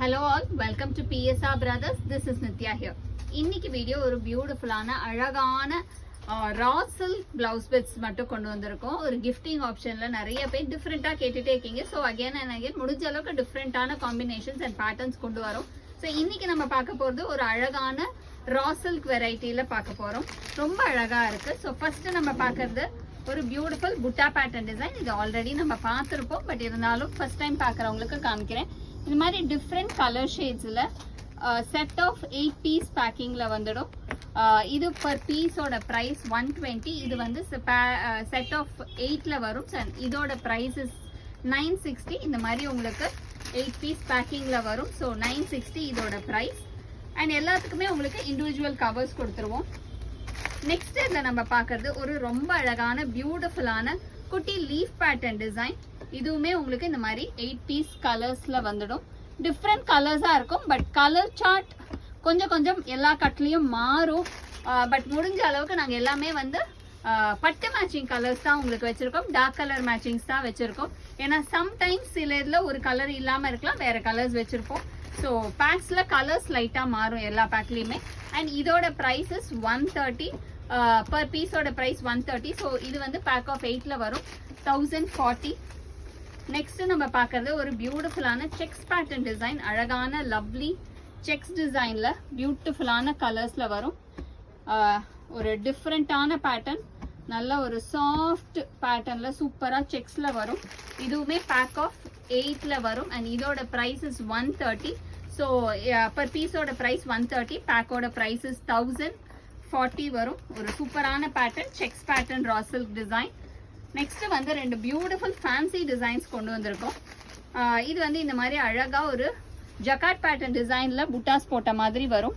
Hello all, welcome to PSR Brothers. This is Nitya here. இன்னைக்கு video ஒரு பியூட்டிஃபுல்லான அழகான ரா சில்க் பிளவுஸ் பிட்ஸ் மட்டும் கொண்டு வந்திருக்கோம். ஒரு கிஃப்டிங் ஆப்ஷன்ல நிறைய பேர் டிஃப்ரெண்டா கேட்டுட்டே இருக்கீங்க. ஸோ அகைன் அண்ட் அகைன் முடிஞ்ச அளவுக்கு டிஃப்ரெண்டான காம்பினேஷன்ஸ் அண்ட் பேட்டர்ன்ஸ் கொண்டு வரோம். ஸோ இன்னைக்கு நம்ம பார்க்க போறது ஒரு அழகான ரா சில்க் வெரைட்டியில பார்க்க போறோம். ரொம்ப அழகா இருக்கு. ஸோ ஃபர்ஸ்ட் நம்ம பார்க்கறது ஒரு பியூட்டிஃபுல் புட்டா பேட்டர்ன் டிசைன். இது ஆல்ரெடி நம்ம பார்த்துருப்போம், பட் இருந்தாலும் ஃபர்ஸ்ட் டைம் பார்க்குறவங்களுக்கு காமிக்கிறேன். இந்த மாதிரி டிஃப்ரெண்ட் கலர் ஷேட்ஸில் செட் ஆஃப் 8 பீஸ் பேக்கிங்கில் வந்துடும். இது பர் பீஸோட ப்ரைஸ் 120. இது வந்து செட் ஆஃப் 8ல் வரும். இதோட ப்ரைஸ் இஸ் 960. இந்த மாதிரி உங்களுக்கு 8 பீஸ் பேக்கிங்கில் வரும். ஸோ 960 இதோட ப்ரைஸ். அண்ட் எல்லாத்துக்குமே உங்களுக்கு இண்டிவிஜுவல் கவர்ஸ் கொடுத்துருவோம். நெக்ஸ்ட் இதில் நம்ம பார்க்கறது ஒரு ரொம்ப அழகான பியூட்டிஃபுல்லான குட்டி லீஃப் பேட்டர்ன் டிசைன். இதுவுமே உங்களுக்கு இந்த மாதிரி 8 பீஸ் கலர்ஸ்ல வந்துடும். டிஃப்ரெண்ட் கலர்ஸா இருக்கும், பட் கலர் சார்ட் கொஞ்சம் கொஞ்சம் எல்லா கட்லையும் மாறும். பட் முடிஞ்ச அளவுக்கு நாங்கள் எல்லாமே வந்து பட்டு மேட்சிங் கலர்ஸ் தான் உங்களுக்கு வச்சிருக்கோம். டார்க் கலர் மேட்சிங்ஸ் தான் வச்சிருக்கோம். ஏன்னா சம்டைம்ஸ் சில இதில் ஒரு கலர் இல்லாமல் இருக்கலாம், வேற கலர்ஸ் வச்சிருப்போம். ஸோ பேக்ஸ்ல கலர்ஸ் லைட்டாக மாறும் எல்லா பேக்லையுமே. அண்ட் இதோட ப்ரைஸ் இஸ் 130. பர் பீஸோட ப்ரைஸ் 130. ஸோ இது வந்து பேக் ஆஃப் 8ல வரும், 1040. நெக்ஸ்ட் நம்ம பார்க்கறது ஒரு பியூட்டிஃபுல்லான செக்ஸ் பேட்டர்ன் டிசைன். அழகான லவ்லி செக்ஸ் டிசைன்ல பியூட்டிஃபுல்லான கலர்ஸ்ல வரும். ஒரு டிஃப்ரெண்டான பேட்டர்ன், நல்ல ஒரு சாஃப்ட் பேட்டர்ன்ல சூப்பரா செக்ஸ்ல வரும். இதுவுமே பேக் ஆஃப் 8ல வரும். அண்ட் இதோட ப்ரைஸ் இஸ் 130. ஸோ பர் பீஸோட ப்ரைஸ் 130, பேக்கோட ப்ரைஸ் இஸ் 1040 வரும். ஒரு சூப்பரான pattern, checks pattern raw silk design. Next வந்து 2 பியூட்டிஃபுல் ஃபேன்சி டிசைன்ஸ் கொண்டு வந்திருக்கோம். இது வந்து இந்த மாதிரி அழகா ஒரு ஜக்கார்ட் பேட்டர்ன் டிசைன்ல புட்டாஸ் போட்ட மாதிரி வரும்.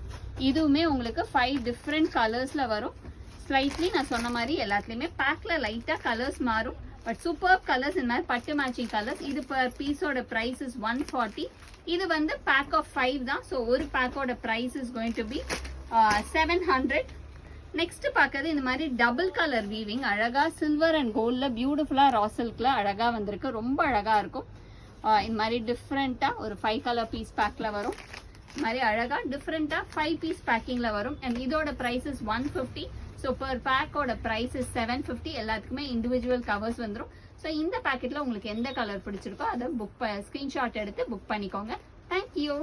இதுவுமே உங்களுக்கு 5 டிஃப்ரெண்ட் கலர்ஸ்ல வரும். ஸ்லைட்லி நான் சொன்ன மாதிரி எல்லாத்துலயுமே பேக்ல லைட்டா கலர்ஸ் மாறும், பட் சூப்பர் கலர்ஸ். இந்த மாதிரி பட்டு மேட்சிங் கலர்ஸ். இது பர் பீஸோட ப்ரைஸ் இஸ் 140. இது வந்து பேக் ஆஃப் 5 தான். ஸோ ஒரு பேக்கோட price is going to be 700. Next பார்க்கறது இந்த மாதிரி டபுள் கலர் வீவிங். அழகா சில்வர் அண்ட் கோல்ட்ல பியூட்டிஃபுல்லா ரா சில்க்ல அழகா வந்திருக்கு. ரொம்ப அழகா இருக்கும். இந்த மாதிரி டிஃப்ரெண்டா ஒரு 5 கலர் பீஸ் பேக்ல வரும். இந்த மாதிரி அழகா டிஃப்ரெண்டா 5 பீஸ் பேக்கிங்ல வரும். அண்ட் இதோட ப்ரைஸ் இஸ் 150. ஸோ பர் பேக்கோட ப்ரைஸ் இஸ் 750. எல்லாத்துக்குமே இண்டிவிஜுவல் கவர்ஸ் வந்துடும். ஸோ இந்த பேக்கெட்ல உங்களுக்கு எந்த கலர் பிடிச்சிருக்கோ அதை ஸ்கிரீன்ஷாட் எடுத்து புக் பண்ணிக்கோங்க. தேங்க்யூ.